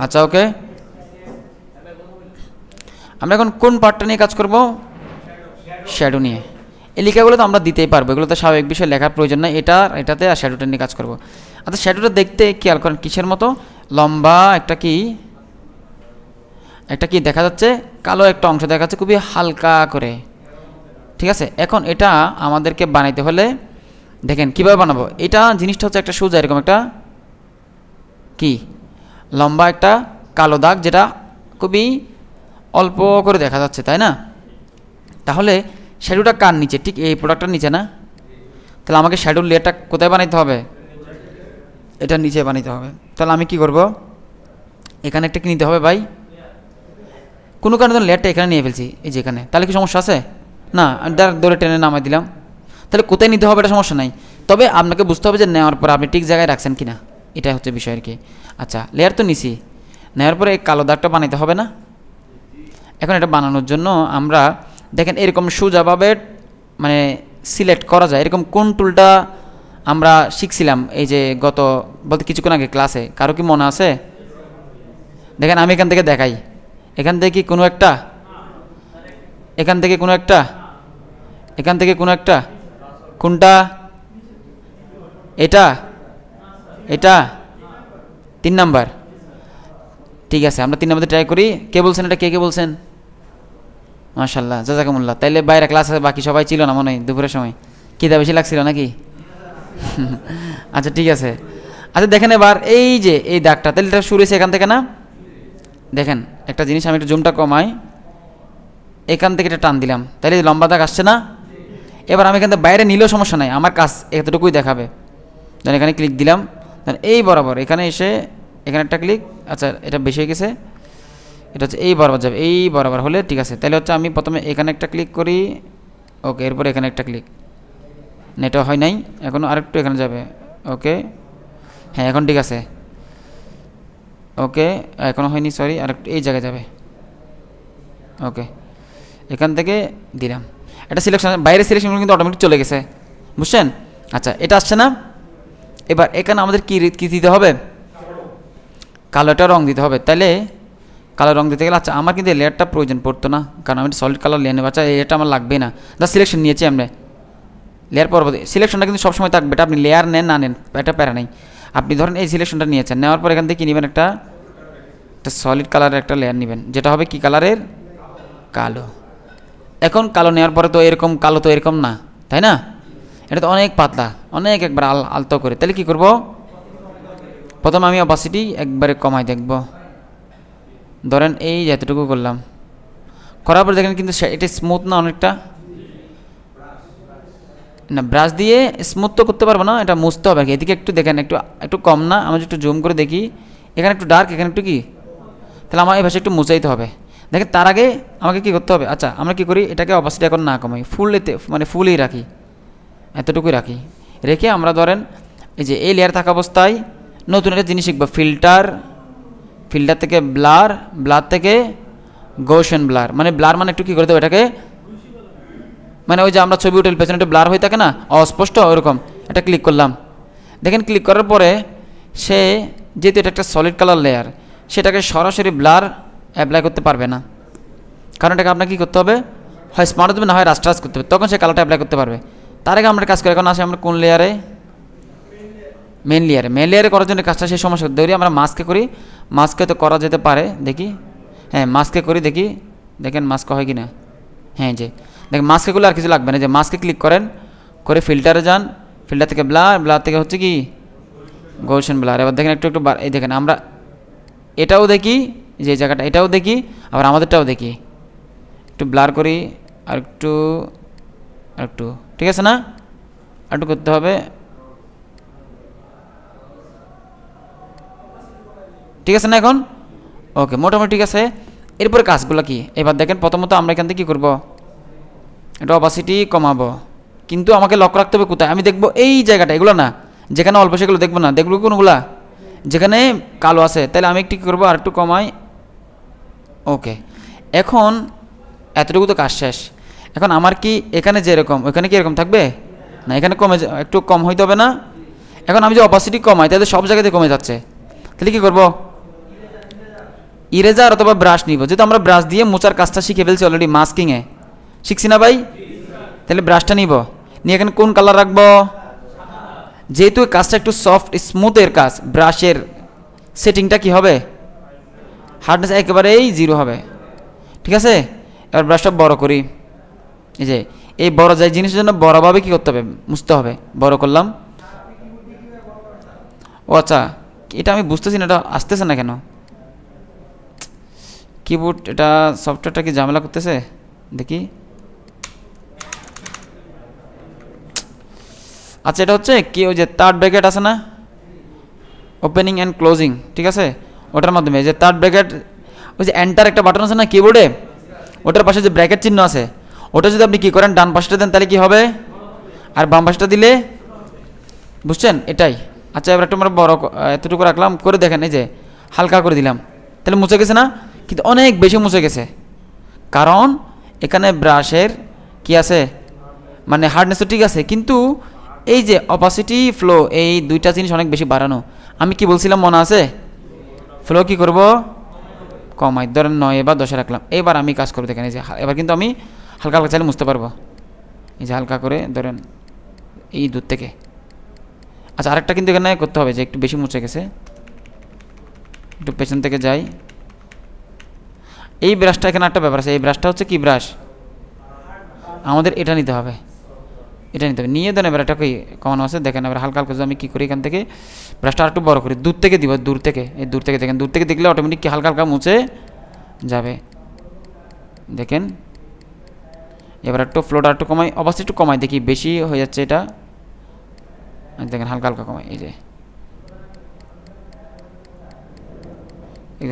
আচ্ছা ওকে, আমরা এখন কোন পার্টটা নিয়ে কাজ করব? শ্যাডো নিয়ে। এই লেখাগুলো তো আমরা দিতেই পারবো, এগুলো তো স্বাভাবিক বিষয়, লেখার প্রয়োজন নাই। এটাতে আর শ্যাডোটা নিয়ে কাজ করব। আচ্ছা শ্যাডোটা দেখতে খেয়াল করেন কিসের মতো, লম্বা একটা কি দেখা যাচ্ছে, কালো একটা অংশ দেখা যাচ্ছে খুবই হালকা করে, ঠিক আছে। এখন এটা আমাদেরকে বানাইতে হলে দেখেন কিভাবে বানাবো। এটা জিনিসটা হচ্ছে একটা সোজা এরকম একটা কি লম্বা একটা কালো দাগ, যেটা খুবই অল্প করে দেখা যাচ্ছে, তাই না? তাহলে শ্যাডোটা কার নিচে? ঠিক এই প্রোডাক্টটার নিচে না? তাহলে আমাকে শ্যাডোর লেয়ারটা কোথায় বানাইতে হবে? এটা নিচে বানাইতে হবে। তাহলে আমি কি করব, এখানে একটা কি নিতে হবে ভাই, কোনো কারণে তো লেয়ারটা এখানে নিয়ে ফেলছি, এই যে এখানে। তাহলে কি সমস্যা আছে? না, আমি দৌড়ে টেনে নামাই দিলাম। তাহলে কোথায় নিতে হবে এটা সমস্যা নাই, তবে আপনাকে বুঝতে হবে যে নেওয়ার পর আপনি ঠিক জায়গায় রাখছেন কিনা, এটা হচ্ছে বিষয় আর কি। আচ্ছা লেয়ার তো নিছি, নেওয়ার পরে এই কালো দাগটা বানাইতে হবে না? এখন এটা বানানোর জন্য আমরা দেখেন এরকম সোজাভাবে মানে সিলেক্ট করা যায়, এরকম কোন টুলটা আমরা শিখছিলাম এই যে গত বলতে কিছুক্ষণ আগে ক্লাসে, কারো কি মনে আছে? দেখেন আমি এখান থেকে দেখাই, এখান থেকে কি কোনো একটা, এখান থেকে কোনো একটা, এখান থেকে কোনো একটা, কোনটা? এটা, এটা 3 নাম্বার। ঠিক আছে আমরা 3 নাম্বার ট্রাই করি। কে বলছেন এটা? কে বলছেন? মাশাআল্লাহ, জাযাকুমুল্লাহ। তাইলে বাইরে ক্লাসে বাকি সবাই ছিল না মনে হয় দুপুরের সময়, খিদা বেশি লাগছিল নাকি? আচ্ছা ঠিক আছে। আচ্ছা দেখেন এবার এই যে এই দাগটা, তাহলে এটা শুরু হয়েছে এখান থেকে না? দেখেন একটা জিনিস, আমি একটু জুমটা কমাই, এখান থেকে এটা টান দিলাম, তাহলে লম্বা দাগ আসছে না? এবার আমি এখান থেকে বাইরে নিলেও সমস্যা নাই, আমার কাজ এতটুকুই দেখাবে। দেন এখানে ক্লিক দিলাম, দেন এই বরাবর এখানে এসে এখানে একটা ক্লিক। আচ্ছা এটা বেশি হয়ে গেছে, এটা হচ্ছে এই বরাবর যাবে, এই বরাবর হলে ঠিক আছে। তাহলে হচ্ছে আমি প্রথমে এখানে একটা ক্লিক করি, ওকে, এরপর এখানে একটা ক্লিক, নেটও হয় নাই এখনও, আরেকটু এখানে যাবে, ওকে, হ্যাঁ এখন ঠিক আছে, ওকে এখনও হয়নি, সরি, আরেকটু এই জায়গায় যাবে, ওকে, এখান থেকে দিলাম। এটা সিলেকশন, বাইরের সিলেকশনগুলো কিন্তু অটোমেটিক চলে গেছে, বুঝছেন? আচ্ছা এটা আসছে না? এবার এখানে আমাদের কী দিতে হবে? কালোটা রং দিতে হবে। তাহলে কালো রং দিতে গেলে, আচ্ছা আমার কিন্তু এই লেয়ারটা প্রয়োজন পড়তো না, কারণ আমি সলিড কালার লেয়ার নেব। আচ্ছা এটা আমার লাগবে না, যা সিলেকশন নিয়েছি আমরা, লেয়ার পরবর্তী সিলেকশনটা কিন্তু সবসময় থাকবে, এটা আপনি লেয়ার নেন না নেন এটা প্যারা নেই। আপনি ধরেন এই সিলেকশনটা নিয়েছেন, নেওয়ার পর এখান থেকে কী নেবেন, একটা সলিড কালারের একটা লেয়ার নেবেন, যেটা হবে কি কালারের? কালো। এখন কালো নেওয়ার পরে তো এরকম কালো তো এরকম না, তাই না? এটা তো অনেক পাতলা, অনেক একবার আলতো করে। তাহলে কি করব, প্রথমে আমি অপাসিটি একবারে কমাই দেখব, ধরেন এই যতটুকু করলাম, করার পর দেখেন কিন্তু এটা স্মুথ না অনেকটা, না ব্রাশ দিয়ে স্মুথ তো করতে পারবো না, এটা মুছতে হবে। এদিকে একটু দেখেন, একটু একটু কম না? আমি একটু জুম করে দেখি, এখানে একটু ডার্ক, এখানে একটু কি, তাহলে আমার এই ভাষা একটু মুছাইতে হবে। দেখেন তার আগে আমাকে কি করতে হবে, আচ্ছা আমরা কি করি, এটাকে অপাসিটি এখন না কমাই, ফুলেতে মানে ফুলই রাখি, এতটুকুই রাখি। রেখে আমরা ধরেন এই যে এই লেয়ার থাকা অবস্থায় নতুন একটা জিনিস শিখবো, ফিল্টার, ফিল্টার থেকে ব্লার, ব্লার থেকে গৌসিয়ান ব্লার। মানে ব্লার মানে একটু কী করে দেবো এটাকে, মানে ওই যে আমরা ছবি উঠে পেছনে একটা ব্লার হয়ে থাকে না, অস্পষ্ট, ওরকম। এটা ক্লিক করলাম, দেখেন ক্লিক করার পরে সে যেহেতু এটা একটা সলিড কালার লেয়ার, সেটাকে সরাসরি ব্লার অ্যাপ্লাই করতে পারবে না, কারণ এটাকে আপনাকে কী করতে হবে, হয় স্মার্ট দেবে, না হয় রাস্টারাইজ করতে হবে, তখন সে কালারটা অ্যাপ্লাই করতে পারবে। তার আগে আমরা কাজ করি, এখন আসি আমরা কোন লেয়ারে, মেন লেয়ারে। মেন লেয়ারে করার জন্য কাজটা সেই সমস্যা ধরি আমরা মাস্কে করি, মাস্কে তো করা যেতে পারে, দেখি, হ্যাঁ মাস্কে করি দেখি, দেখেন মাস্কে হয় কি না, হ্যাঁ যে দেখেন মাস্কে করলে আর কিছু লাগবে না, যে মাস্কে ক্লিক করেন, করে ফিল্টারে যান, ফিল্টার থেকে ব্লার, ব্লার থেকে হচ্ছে কি গৌসিয়ান ব্লার। এবার দেখেন একটু একটু এই দেখেন আমরা এটাও দেখি, যে জায়গাটা এটাও দেখি, আবার আমাদেরটাও দেখি, একটু ব্লার করি, আর একটু আর একটু, ঠিক আছে না? আর একটু করতে হবে, ঠিক আছে না এখন? ওকে মোটামুটি ঠিক আছে। এরপরে কাজগুলো কি এবার দেখেন, প্রথমত আমরা এখান থেকে কী করবো, এটা অপাসিটি কমাবো, কিন্তু আমাকে লক্ষ্য রাখতে হবে কোথায়, আমি দেখবো এই জায়গাটা, এগুলো না যেখানে অল্প, সেগুলো দেখবো না, দেখবো কোনগুলা যেখানে কালো আছে। তাহলে আমি একটু কী করবো, আর একটু কমাই, ওকে। এখন এতটুকু তো কাজ শেষ। এখন আমার কি এখানে যেরকম ওইখানে কি এরকম থাকবে না, এখানে কমে একটু কম হইতে হবে না? এখন আমি যে অপাসিটি কমাই তাহলে সব জায়গাতে কমে যাচ্ছে, তাহলে কী করব? ইরেজার অথবা ব্রাশ নিব। যেহেতু আমরা ব্রাশ দিয়ে মোচার কাজটা শিখে ফেলছি অলরেডি, মাস্কিংয়ে শিখছি না ভাই? তাহলে ব্রাশটা নিব, নিয়ে এখানে কোন কালার রাখবো? যেহেতু কাজটা একটু সফট স্মুথের কাজ, ব্রাশের সেটিংটা কি হবে? হার্ডনেস একেবারেই 0 হবে, ঠিক আছে? এবার ব্রাশটা বড় করি। এই যে এই বড় যায় জিনিসের জন্য বড়োভাবে কী করতে হবে? মুছতে হবে। বড় করলাম। ও আচ্ছা, এটা আমি বুঝতেছি না, এটা আসতেছে না কেন? কিবোর্ড এটা সফটওয়্যারটা কি ঝামেলা করতেছে? দেখি। আচ্ছা, এটা হচ্ছে কি, ওই যে থার্ড ব্র্যাকেট আছে না, ওপেনিং অ্যান্ড ক্লোজিং, ঠিক আছে? ওটার মাধ্যমে যে থার্ড ব্র্যাকেট, ওই যে এন্টার একটা বাটন আছে না কিবোর্ডে, ওটার পাশে যে ব্র্যাকেট চিহ্ন আছে, ওটা যদি আপনি কী করেন ডান পাশটা দেন তাহলে কি হবে, আর বাম পাশটা দিলে, বুঝছেন? এটাই। আচ্ছা, এবার একটু আমরা বড় এতটুকু রাখলাম, করে দেখেন এই যে হালকা করে দিলাম, তাহলে মুছে গেছে না? কিন্তু অনেক বেশি মুছে গেছে, কারণ এখানে ব্রাশের কি আছে, মানে হার্ডনেস তো ঠিক আছে, কিন্তু এই যে অপাসিটি ফ্লো, এই দুইটা জিনিস অনেক বেশি বাড়ানো। আমি কি বলছিলাম মনে আছে? ফ্লো কি করব? কমাই, ধরেন 9 বা 10 রাখলাম। এবার আমি কাজ করবো, দেখেন এই যে এবার কিন্তু আমি হালকা হালকা চাইলে মুছতে পারবো। এই যে হালকা করে ধরেন এই দূর থেকে। আচ্ছা, আরেকটা কিন্তু এখানে করতে হবে, যে একটু বেশি মুছে গেছে, একটু পেছন থেকে যাই। এই ব্রাশটা, এখানে একটা ব্যাপার আছে, এই ব্রাশটা হচ্ছে কি ব্রাশ, আমাদের এটা নিতে হবে, এটা নিতে হবে। নিয়ে দেন এবার এটা কমানো আছে, দেখেন এবার হালকা হালকা আমি কী করি, এখান থেকে ব্রাশটা আর একটু বড় করি, দূর থেকে দিব, দূর থেকে, এই দূর থেকে দেখেন, দূর থেকে দেখলে অটোমেটিক হালকা হালকা মুছে যাবে। দেখেন এবার একটু ফ্লোটা একটু কমাই, অবশ্যই একটু কমাই, দেখি বেশি হয়ে যাচ্ছে এটা, দেখেন হালকা হালকা কমাই, এই যে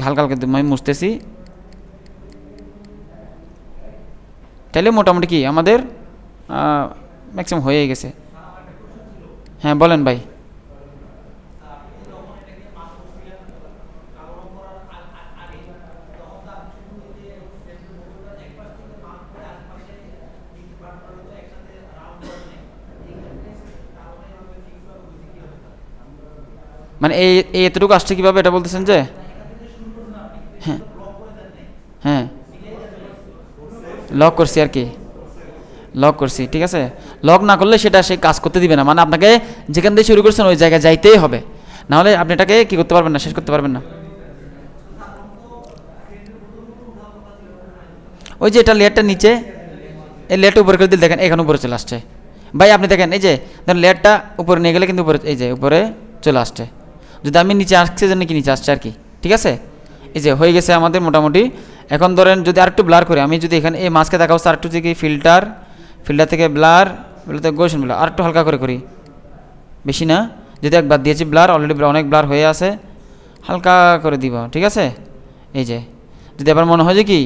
হালকা হালকা আমি মুছতেছি, তাহলে মোটামুটি কি আমাদের ম্যাক্সিমাম হয়ে গেছে। হ্যাঁ বলেন ভাই। মানে এই এতটুকু আসছে কীভাবে এটা বলতেছেন যে? হ্যাঁ হ্যাঁ, লক করছি আর কি, লক করছি, ঠিক আছে। লক না করলে সেটা সে কাজ করতে দিবে না, মানে আপনাকে যেখান থেকে শুরু করছেন ওই জায়গায় যাইতেই হবে, নাহলে আপনি এটাকে কী করতে পারবেন না, শেষ করতে পারবেন না। ওই যে এটা লেয়ারটা নিচে, এই লেয়ারটা উপরে করে দিলে দেখেন এখানে উপরে চলে আসছে। ভাই আপনি দেখেন এই যে ধরেন লেয়ারটা উপরে নিয়ে গেলে কিন্তু উপরে, এই যে উপরে চলে আসছে। যদি আমি নিচে আসছে জন্য কি নিচে আসছে আর কি, ঠিক আছে। এই যে হয়ে গেছে আমাদের মোটামুটি। এখন ধরেন যদি আরেকটু ব্লার করি, আমি যদি এখানে এই মাস্কে দেখা হচ্ছে আরেকটু যদি ফিল্টার থেকে ব্লার থেকে গোশন ব্লার আরেকটু হালকা করে করি, বেশি না, যদি একবার দিয়েছি ব্লার, অলরেডি অনেক ব্লার হয়ে আছে, হালকা করে দিব, ঠিক আছে। এই যে যদি এবার মনে হয় যে কি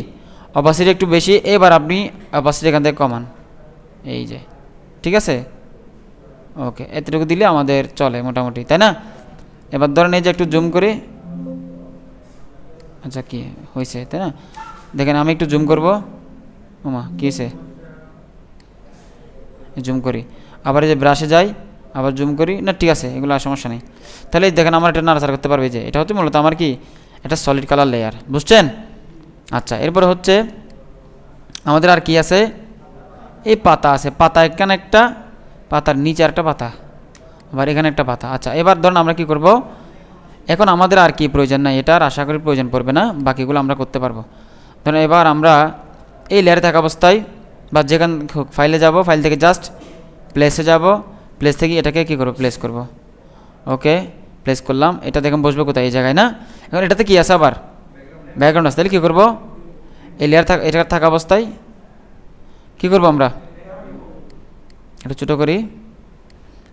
অপাসিটি একটু বেশি, এবার আপনি অপাসিটি এখান থেকে কমান, এই যে, ঠিক আছে। ওকে, এতটুকু দিলে আমাদের চলে মোটামুটি, তাই না? এবার ধরেন এই যে একটু জুম করে, আচ্ছা কি হয়েছে তাই না, দেখেন আমি একটু জুম করবো, ওমা কী হয়েছে, জুম করি, আবার এই যে ব্রাশে যাই, আবার জুম করি, না ঠিক আছে, এগুলো আর সমস্যা নেই। তাহলে দেখেন আমার এটা নাড়াচাড়া করতে পারবে, যে এটা হচ্ছে মূলত আমার কি এটা সলিড কালার লেয়ার, বুঝছেন? আচ্ছা, এরপরে হচ্ছে আমাদের আর কি আছে, এই পাতা আছে, পাতা এখানে একটা, পাতার নিচে একটা পাতা, আবার এখানে একটা পাতা। আচ্ছা, এবার ধরুন আমরা কি করব, এখন আমাদের আর কি প্রয়োজন নাই, এটার আশা করি প্রয়োজন পড়বে না, বাকিগুলো আমরা করতে পারবো। ধরুন এবার আমরা এই লেয়ারে থাকা অবস্থায় বা যেখান ফাইলে যাব, ফাইল থেকে জাস্ট প্লেসে যাব, প্লেস থেকে এটাকে কী করবো, প্লেস করব। ওকে, প্লেস করলাম, এটা দেখুন বসবে কোথায়, এই জায়গায় না। এখন এটাতে কী আছে, আবার ব্যাকগ্রাউন্ড আছে, তাহলে কী করবো, এই লেয়ার এটা থাকা অবস্থায় কী করবো, আমরা একটু ছোটো করি,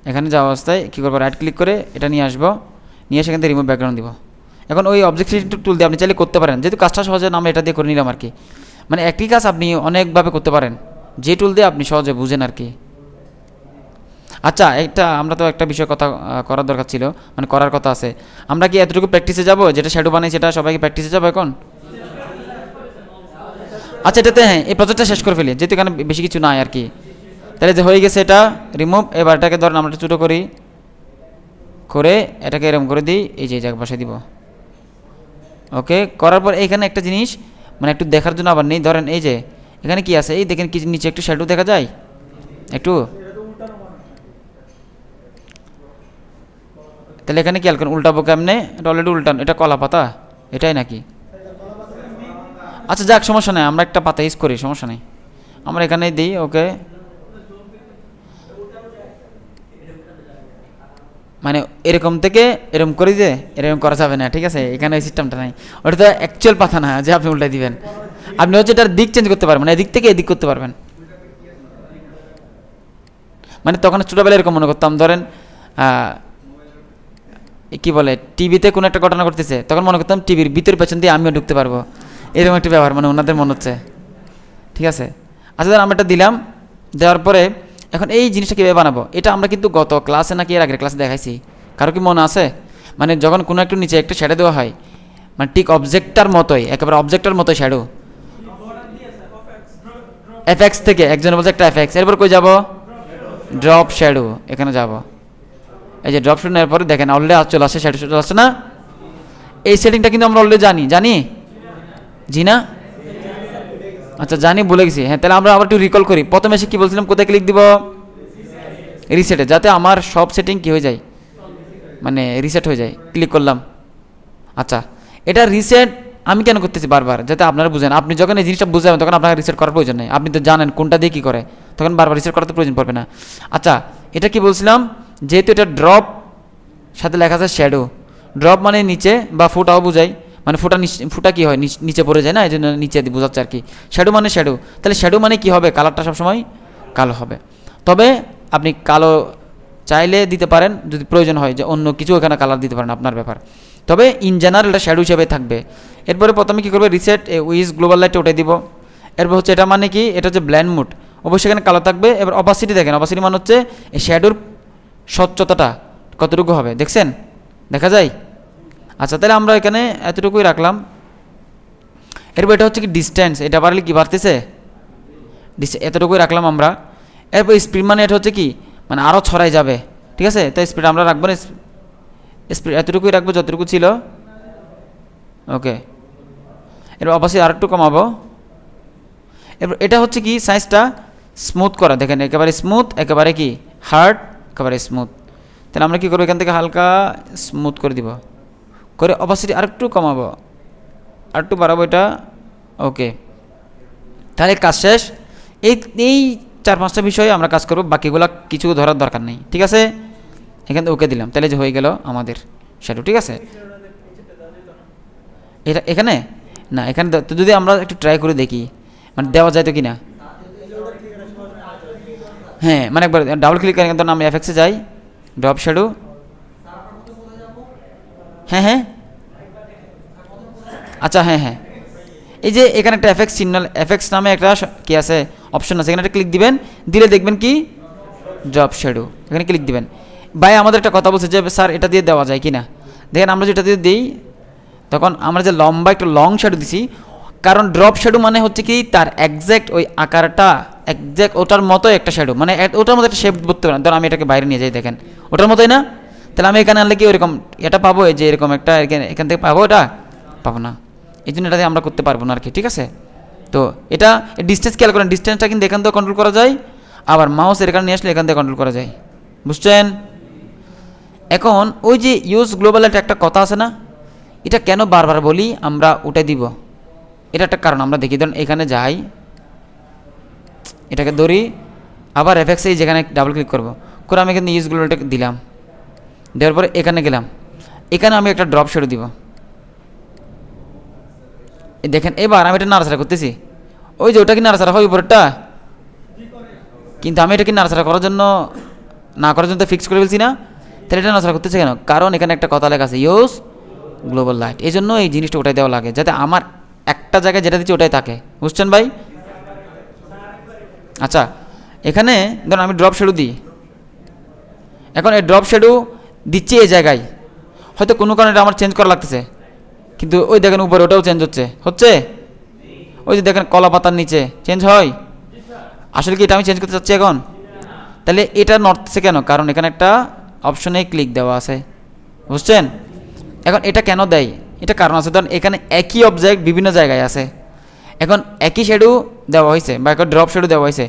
এখানে যাওয়া অবস্থায় কী করবো, রাইট ক্লিক করে এটা নিয়ে আসবো, নিয়ে সেখান থেকে রিমুভ ব্যাকগ্রাউন্ড দিব। এখন ওই অবজেক্ট টুল দিয়ে আপনি চাইলে করতে পারেন, যেহেতু কাজটা সহজে আমরা এটা দিয়ে করে নিলাম আর কি, মানে একই কাজ আপনি অনেকভাবে করতে পারেন, যে টুল দিয়ে আপনি সহজে বুঝেন আর কি। আচ্ছা, আমরা তো একটা বিষয় কথা করার দরকার ছিল, মানে করার কথা আছে, আমরা কি এতটুকু প্র্যাকটিসে যাব, যেটা শ্যাডো বানাই সেটা সবাইকে প্র্যাকটিসে যাবো এখন? আচ্ছা, এটাতে হ্যাঁ এই প্রজেক্টটা শেষ করে ফেলি, যেহেতু এখানে বেশি কিছু নাই আর কি। তাহলে যে হয়ে গেছে এটা রিমুভ, এবার এটাকে ধরেন আমরা ছোটো করি, করে এটাকে এরকম করে দিই, এই যে জায়গা বসে দিব। ওকে, করার পর এখানে একটা জিনিস মানে একটু দেখার জন্য আবার নেই, ধরেন এই যে এখানে কি আছে, এই দেখেন কি নিচে একটু শ্যাডো দেখা যায় একটু, তাহলে এখানে খেয়াল করেন উল্টাবো কেমনে, এটা অলরেডি উল্টান, এটা কলা পাতা এটাই নাকি? আচ্ছা যাক, সমস্যা নেই, আমরা একটা পাতা ইউজ করি, সমস্যা নেই, আমরা এখানেই দিই। ওকে, মানে এরকম থেকে এরকম করে দিয়ে এরকম করা যাবে না, ঠিক আছে? এখানে ওই সিস্টেমটা নাই, ওটা তো অ্যাকচুয়াল পাতা না যে আপনি উল্টাই দিবেন। আপনি হচ্ছে এটার দিক চেঞ্জ করতে পারবেন, এদিক থেকে এদিক করতে পারবেন। মানে তখন ছোটোবেলায় এরকম মনে করতাম, ধরেন কি বলে টিভিতে কোনো একটা ঘটনা করতেছে, তখন মনে করতাম টিভির ভিতর পেছন দিয়ে আমিও ঢুকতে পারবো, এরকম একটা ব্যাপার মানে ওনাদের মনে হচ্ছে, ঠিক আছে? আচ্ছা ধর আমরা এটা দিলাম, দেওয়ার পরে এখন এই জিনিসটা কীভাবে বানাবো, এটা আমরা কিন্তু গত ক্লাসে নাকি এর আগের ক্লাসে দেখাইছি, কারো কি মনে আছে? মানে যখন কোনো একটু নিচে একটা শ্যাডো দেওয়া হয়, মানে ঠিক অবজেক্টটার মতোই, একেবারে অবজেক্টটার মতোই শ্যাডো, এফএক্স থেকে একজন বলছে একটা এফএক্স, এরপর কই যাব? ড্রপ শ্যাডো, এখানে যাব। এই যে ড্রপ শ্যাডো নেওয়ার পরে দেখেন অলরেডি চলে আসছে, শ্যাডো চলে আসছে না? এই সেটিংটা কিন্তু আমরা অলরেডি জানি জি না? আচ্ছা জানি, ভুলে গেছি। হ্যাঁ, তাহলে আমরা আবার একটু রিকল করি। প্রথমে এসে কী বলছিলাম, কোথায় ক্লিক দিব? রিসেটে, যাতে আমার সব সেটিং কী হয়ে যায়, মানে রিসেট হয়ে যায়। ক্লিক করলাম। আচ্ছা, এটা রিসেট আমি কেন করতেছি বারবার, যাতে আপনারা বুঝেন। আপনি যখন এই জিনিসটা বুঝাবেন তখন আপনার রিসেট করার প্রয়োজন নেই, আপনি তো জানেন কোনটা দিয়ে কী করে, তখন বারবার রিসেট করার তো প্রয়োজন পড়বে না। আচ্ছা, এটা কি বলছিলাম, যেহেতু এটা ড্রপ সাথে লেখা আছে শ্যাডো, ড্রপ মানে নিচে বা ফুটাও বোঝায়, মানে ফুটা কী হয়, নিচে পড়ে যায় না, এই জন্য নিচে দিয়ে বোঝাচ্ছে আর কি। শ্যাডো মানে শ্যাডো, তাহলে শ্যাডো মানে কী হবে, কালারটা সবসময় কালো হবে। তবে আপনি কালো চাইলে দিতে পারেন, যদি প্রয়োজন হয় যে অন্য কিছু এখানে কালার দিতে পারেন, আপনার ব্যাপার। তবে ইন জেনারেল এটা শ্যাডো হিসেবে থাকবে। এরপরে প্রথমে কী করবে, রিসেট উইজ গ্লোবাল লাইটে ওটাই দিব। এরপর হচ্ছে এটা মানে কি, এটা হচ্ছে ব্ল্যান্ড মুড, অবশ্যই এখানে কালো থাকবে। এবার অপাসিটি দেখেন, অপাসিটি মানে হচ্ছে এই শ্যাডোর স্বচ্ছতাটা কতটুকু হবে, দেখছেন, দেখা যায়। আচ্ছা, তাহলে আমরা এখানে এতটুকুই রাখলাম। এরপর এটা হচ্ছে কি ডিস্টেন্স, এটা বাড়লে কি বাড়তেছে, এতটুকুই রাখলাম আমরা। এরপর স্পিড মানে এটা হচ্ছে কি, মানে আরও ছড়াই যাবে, ঠিক আছে? তো স্পিড আমরা রাখবো না, স্পিড এতটুকুই রাখবো যতটুকু ছিল। ওকে, এরপর অবশ্যই আরেকটু কমাবো। এরপর এটা হচ্ছে কি সাইজটা স্মুথ করা, দেখেন একেবারে স্মুথ, একেবারে কি হার্ড, একেবারে স্মুথ। তাহলে আমরা কী করবো, এখান থেকে হালকা স্মুথ করে দিব, করে অপাসিটি আরেকটু কমাবো, আরেকটু বাড়াবো এটা। ওকে, তাহলে কাজ শেষ। এই 4-5টা বিষয়ে আমরা কাজ করবো, বাকিগুলো কিছু ধরার দরকার নেই, ঠিক আছে? এখান থেকে ওকে দিলাম, তাহলে যে হয়ে গেল আমাদের শ্যাডো, ঠিক আছে? এটা এখানে না, এখানে তো যদি আমরা একটু ট্রাই করে দেখি, মানে দেওয়া যায় তো কি না। হ্যাঁ, মানে একবার ডাবল ক্লিক করেন, ধরুন আমি এফএক্সে যাই, ড্রপ শ্যাডো। হ্যাঁ হ্যাঁ, আচ্ছা হ্যাঁ হ্যাঁ, এই যে এখানে একটা এফএক্স চিহ্ন, এফএক্স নামে একটা কি আছে অপশন আছে, এখানে একটা ক্লিক দিবেন, দিলে দেখবেন কি ড্রপ শ্যাডো, এখানে ক্লিক দিবেন। ভাই আমাদের একটা কথা বলছে যে স্যার এটা দিয়ে দেওয়া যায় কি না, দেখেন আমরা যেটা দিয়ে দিই, তখন আমরা যে লম্বা একটা লং শ্যাডো দিছি, কারণ ড্রপ শ্যাডো মানে হচ্ছে কি তার একজ্যাক্ট ওই আকারটা একজ্যাক্ট ওটার মতোই একটা শ্যাডো, মানে ওটার মতো একটা শেপ ধরতে পারেন। ধর আমি এটাকে বাইরে নিয়ে যাই, দেখেন ওটার মতোই না, তাহলে আমি এখানে আনলে কি ওইরকম এটা পাবো, এই যে এরকম একটা এখান থেকে পাবো, এটা পাবো না, এই জন্য এটাতে আমরা করতে পারবো না আর কি, ঠিক আছে? তো এটা ডিস্টেন্স খেয়াল করেন, ডিস্টেন্সটা কিন্তু এখান থেকে কন্ট্রোল করা যায়, আবার মাউসের এখানে নিয়ে আসলে এখান থেকে কন্ট্রোল করা যায়, বুঝছেন? এখন ওই যে ইউজ গ্লোবাল একটা কথা আছে না, এটা কেন বারবার বলি আমরা উঠে দিব, এটা একটা কারণ আমরা দেখি। ধরুন এখানে যাই, এটাকে ধরি, আবার এফএক্সে যেখানে ডাবল ক্লিক করবো, করে আমি এখানে ইউজ গ্লোবালটা দিলাম, দেওয়ার পরে এখানে গেলাম, এখানে আমি একটা ড্রপ শ্যাডো দিব, দেখেন এবার আমি এটা নাড়াচাড়া করতেছি, ওই যে ওটা কি নাড়াচাড়া হয় উপরেরটা, কিন্তু আমি এটা কি নাড়াচাড়া করার জন্য না করার জন্য ফিক্স করে ফেলছি না, তাহলে এটা নাড়াচাড়া করতেছে কেন, কারণ এখানে একটা কথা লেখা আছে ইউজ গ্লোবাল লাইট, এই জন্য এই জিনিসটা ওটাই দেওয়া লাগে, যাতে আমার একটা জায়গায় যেটা দিচ্ছি ওটাই থাকে, বুঝছেন ভাই? আচ্ছা, এখানে ধরুন আমি ড্রপ শ্যাডো দিই, এখন এই ড্রপ শ্যাডো দিচ্ছি এই জায়গায়, হয়তো কোনো কারণে এটা আমার চেঞ্জ করা লাগতেছে, কিন্তু ওই দেখেন উপরে ওটাও চেঞ্জ হচ্ছে, ওই যে দেখেন কলা পাতার নিচে চেঞ্জ হয়, আসলে কি এটা আমি চেঞ্জ করতে চাচ্ছি এখন, তাহলে এটা নড়তেছে কেন, কারণ এখানে একটা অপশনে ক্লিক দেওয়া আছে, বুঝছেন? এখন এটা কেন দেয়, এটা কারণ আছে। ধরুন এখানে একই অবজেক্ট বিভিন্ন জায়গায় আছে, এখন একই শ্যাডো দেওয়া হয়েছে বা একটা ড্রপ শ্যাডো দেওয়া হয়েছে,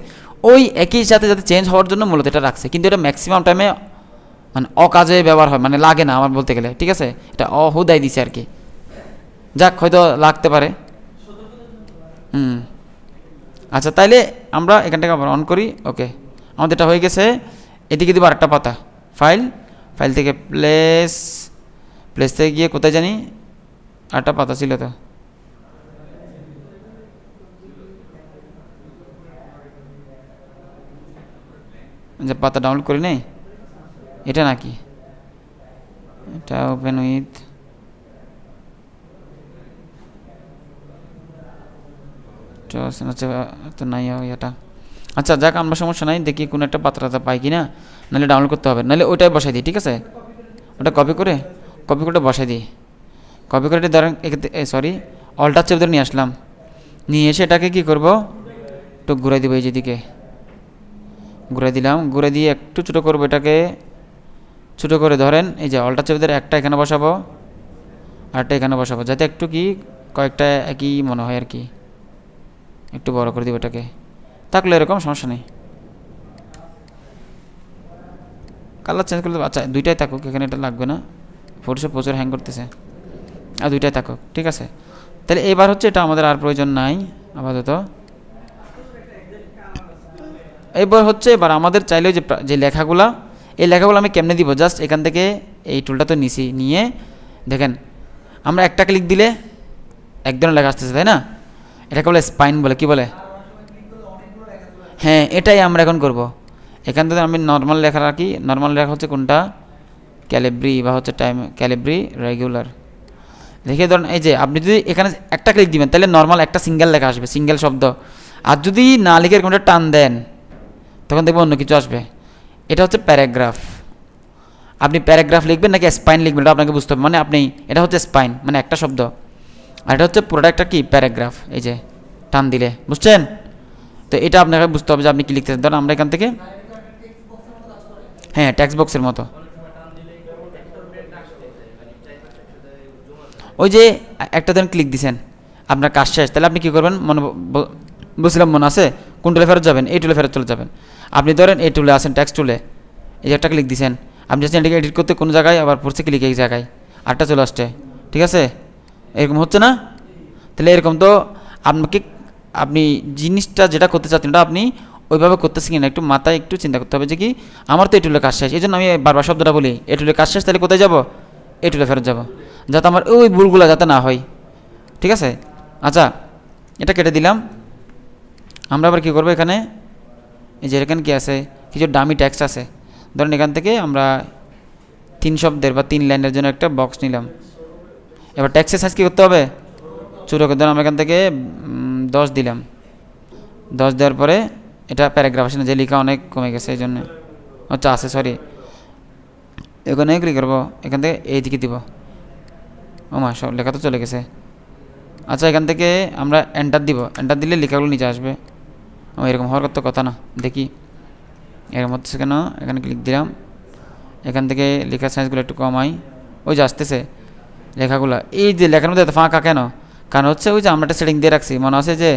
ওই একই সাথে যাতে চেঞ্জ হওয়ার জন্য মূলত এটা রাখছে, কিন্তু এটা ম্যাক্সিমাম টাইমে মানে অকাজে ব্যবহার হয়, মানে লাগে না আমার বলতে গেলে, ঠিক আছে? এটা অহুদাই দিছে আর কি, যাক হয়তো লাগতে পারে। আচ্ছা তাইলে আমরা এখান থেকে আবার অন করি। ওকে, আমাদের এটা হয়ে গেছে। এদিকে দিব আরেকটা পাতা, ফাইল, ফাইল থেকে প্লেস, প্লেস থেকে গিয়ে কোথায় জানি আরেকটা পাতা ছিল তো, যে পাতা ডাউনলোড করি নাই, এটা নাকি, এটা ওপেন উইথ, তো নাই এটা। আচ্ছা যাক, আমরা সমস্যা নাই, দেখি কোনো একটা পাত্রটা পাই কি না, নাহলে ডাউনলোড করতে হবে, নাহলে ওইটাই বসাই দিই, ঠিক আছে? ওটা কপি করে বসাই দিই, কপি করে ধরেন সরি অল্টার চেপ ধরে নিয়ে আসলাম, নিয়ে এসে এটাকে কী করব, একটু ঘুরাই দিব, এই যেদিকে ঘুরাই দিলাম, ঘুরে দিয়ে একটু ছোটো করবো, এটাকে ছোটো করে ধরেন এই যে অল্টার চেপ ধরে একটা এখানে বসাবো, আরটা এখানে বসাবো, যাতে একটু কি কয়েকটা একই মনে হয় আর কি। একটু বড় করে দিব এটাকে, থাকলে এরকম সমস্যা নেই, কালার চেঞ্জ করে দেবো। আচ্ছা দুইটাই থাকুক, এখানে এটা লাগবে না, ফটোশপ প্রচুর হ্যাং করতেছে, আর দুইটাই থাকুক, ঠিক আছে? তাহলে এবার হচ্ছে এটা আমাদের আর প্রয়োজন নাই আপাতত। এবার আমাদের চাইলে যে লেখাগুলা, এই লেখাগুলো আমি কেমনে দিব, জাস্ট এখান থেকে এই টুলটা তো নিছি, নিয়ে দেখেন আমরা একটা ক্লিক দিলে এক ধরনের লেখা আসতেছে, তাই না? এটাকে বলে স্পাইন বলে, কি বলে? হ্যাঁ এটাই আমরা এখন করব। এখান থেকে আমি নর্মাল লেখা রাখি, নর্মাল লেখা হচ্ছে কোনটা, ক্যালিব্রি বা হচ্ছে টাইম ক্যালিব্রি রেগুলার। দেখে ধরুন এই যে আপনি যদি এখানে একটা ক্লিক দিবেন তাহলে নর্মাল একটা সিঙ্গেল লেখা আসবে, সিঙ্গেল শব্দ। আর যদি না লিখে কোনটা টান দেন তখন দেখবেন অন্য কিছু আসবে। এটা হচ্ছে প্যারাগ্রাফ। আপনি প্যারাগ্রাফ লিখবেন নাকি স্পাইন লিখবেন এটা আপনাকে বুঝতে হবে। মানে আপনি এটা হচ্ছে স্পাইন মানে একটা শব্দ, আর এটা হচ্ছে পুরোটা একটা কি প্যারাগ্রাফ, এই যে টান দিলে, বুঝছেন? তো এটা আপনাকে বুঝতে হবে যে আপনি কি লিখতেছেন। ধরুন আমরা এখান থেকে, হ্যাঁ টেক্সট বক্সের মতো, ওই যে একটা দিন ক্লিক দিছেন আপনার কাজ শেষ, তাহলে আপনি কী করবেন বুঝলাম মনে আছে, কোন টুলে ফেরত যাবেন, এই টুলে ফেরত চলে যাবেন। আপনি ধরেন এই টুলে আসেন, টেক্সট টুলে, এই যে একটা ক্লিক দিছেন, আপনি যাচ্ছেন এটাকে এডিট করতে কোনো জায়গায়, আবার পড়ছে ক্লিক এই জায়গায় আরটা চলে আসছে, ঠিক আছে? এরকম হচ্ছে না? তাহলে এরকম তো আপনাকে, আপনি জিনিসটা যেটা করতে চাচ্ছেন ওটা আপনি ওইভাবে করতেছি কিনা একটু মাথায় একটু চিন্তা করতে হবে যে কি আমার তো এই টুলের কাজ শেষ, এই জন্য আমি বারবার শব্দটা বলি এই টুলের কাজ শেষ, তাহলে কোথায় যাব, এই টুলে ফেরত যাব, যাতে আমার ওই ভুলগুলো যাতে না হয়, ঠিক আছে? আচ্ছা এটা কেটে দিলাম। আমরা আবার কী করবো, এখানে এই যে এখানে কী আছে, কিছু ডামি টেক্সট আছে, ধরেন এখান থেকে আমরা 3 শব্দের বা 3 লাইনের জন্য একটা বক্স নিলাম। এবার টেক্সটের সাইজ কী করতে হবে, ছোটো করে, ধরেন আমরা এখান থেকে 10 দিলাম। 10 দেওয়ার পরে এটা প্যারাগ্রাফ আসে না, যে লেখা অনেক কমে গেছে এই জন্য, আচ্ছা আছে সরি, এখানে ক্লিক করবো, এখান থেকে এইদিকে দিব, ও মা সব লেখা তো চলে গেছে। আচ্ছা এখান থেকে আমরা এন্টার দিব, এন্টার দিলে লেখাগুলো নিচে আসবে। ও এরকম হওয়ার তো কথা না, দেখি এরকম হচ্ছে কেন। এখানে ক্লিক দিলাম, এখান থেকে লেখার সাইজগুলো একটু কমাই, ওই যে আসতেছে লেখাগুলো, এই যে লেখার মধ্যে এত ফাঁকা কেন, কারণ হচ্ছে ওই যে আমরা একটা সেটিং দিয়ে রাখছি, মনে আছে যে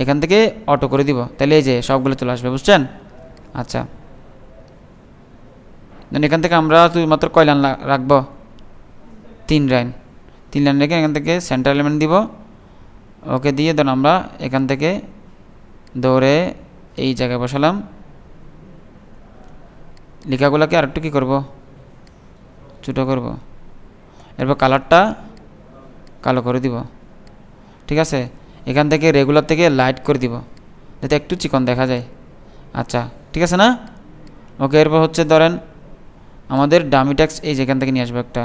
এখান থেকে অটো করে দিব, তাহলে এই যে সবগুলো চলে আসবে, বুঝছেন? আচ্ছা দেন এখান থেকে আমরা মাত্র কয় লাইন রাখবো, 3 লাইন, 3 লাইন রেখে এখান থেকে সেন্টার এলিমেন্ট দিব, ওকে দিয়ে দেন আমরা এখান থেকে দৌড়ে এই জায়গায় বসালাম। লেখাগুলোকে আরেকটু কী করবো, ছোটো করব, এরপর কালারটা কালো করে দিব, ঠিক আছে? এখান থেকে রেগুলার থেকে লাইট করে দিব যাতে একটু চিকন দেখা যায়। আচ্ছা ঠিক আছে না? ওকে এরপর হচ্ছে ধরেন আমাদের ডামি টেক্সট এই যেখান থেকে নিয়ে আসবো একটা,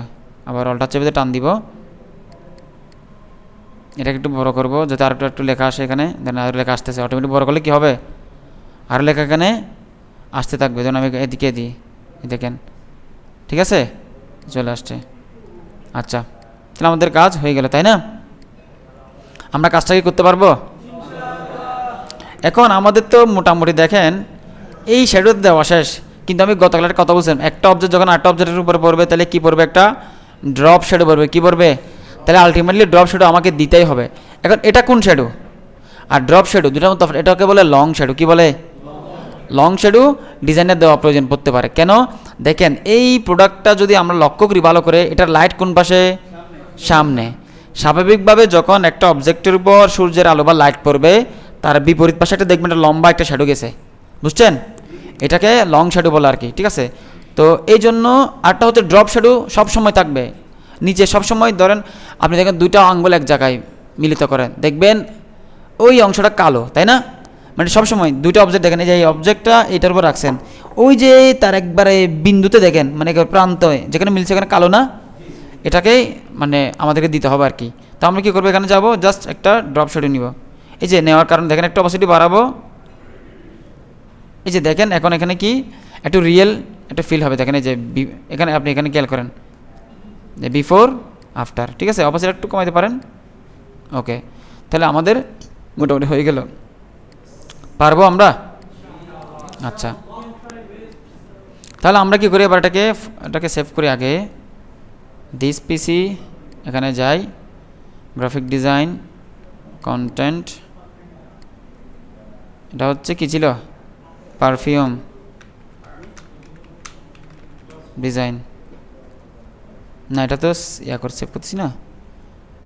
আবার অল্টার চেপে টান দিব, এটাকে একটু বড় করব যাতে আর একটু লেখা আসে এখানে, দেন আর লেখা আসতেছে, অটোমেটিক বড় করলে কী হবে, আর লেখা এখানে আসতে থাকবে। যেন আমি এদিকে দিই, দেখেন ঠিক আছে চলে আসছে। আচ্ছা তাহলে আমাদের কাজ হয়ে গেল, তাই না? আমরা কাজটা কি করতে পারবো? এখন আমাদের তো মোটামুটি দেখেন এই শ্যাডো দেওয়া শেষ, কিন্তু আমি গতকাল একটা কথা বলছিলাম, একটা অবজেক্ট যখন আটটা অবজেক্টের উপরে পড়বে তাহলে কি পড়বে, একটা ড্রপ শ্যাডো পড়বে। কি পড়বে? তাহলে আলটিমেটলি ড্রপ শ্যাডো আমাকে দিতেই হবে। এখন এটা কোন শ্যাডো আর ড্রপ শ্যাডো দুটার মধ্যে তফাৎ। এটাকে বলে লং শ্যাডো। কি বলে? লং শ্যাডো ডিজাইনের দেওয়া প্রয়োজন পড়তে পারে। কেন? দেখেন এই প্রোডাক্টটা যদি আমরা লক্ষ্য করি ভালো করে, এটার লাইট কোন পাশে? সামনে। স্বাভাবিকভাবে যখন একটা অবজেক্টের উপর সূর্যের আলো বা লাইট পড়বে, তার বিপরীত পাশে একটা দেখবেন একটা লম্বা একটা শ্যাডো গেছে, বুঝছেন? এটাকে লং শ্যাডো বলে আর কি, ঠিক আছে? তো এই জন্য আরটা হচ্ছে ড্রপ শ্যাডো সব সময় থাকবে নিচে। সব সময় ধরেন আপনি দেখেন দুইটা আঙ্গুল এক জায়গায় মিলিত করেন, দেখবেন ওই অংশটা কালো, তাই না? মানে সবসময় দুইটা অবজেক্ট দেখেন, এই যে এই অবজেক্টটা এটার উপর রাখছেন, ওই যে তার একবারে বিন্দুতে দেখেন, মানে প্রান্তয় যেখানে মিলছে এখানে কালো না, এটাকেই মানে আমাদেরকে দিতে হবে আর কি। তো আমরা কী করবো, এখানে যাব, জাস্ট একটা ড্রপ শ্যাডো নিব। এই যে নেওয়ার কারণে দেখেন একটা অপাসিটি বাড়াবো, এই যে দেখেন এখন এখানে কি একটু রিয়েল একটা ফিল হবে। দেখেন এই যে এখানে আপনি এখানে খেয়াল করেন যে বিফোর আফটার, ঠিক আছে? অপাসিটি একটু কমাইতে পারেন। ওকে, তাহলে আমাদের মোটামুটি হয়ে গেল। পারবো আমরা? আচ্ছা, তাহলে আমরা কি করি এবার এটাকে সেভ করি আগে। দিস পিসি, এখানে যাই, গ্রাফিক ডিজাইন, কন্টেন্ট, এটা হচ্ছে কি ছিল, পারফিউম ডিজাইন। না এটা তো ইয়া করে সেভ করতেছি না।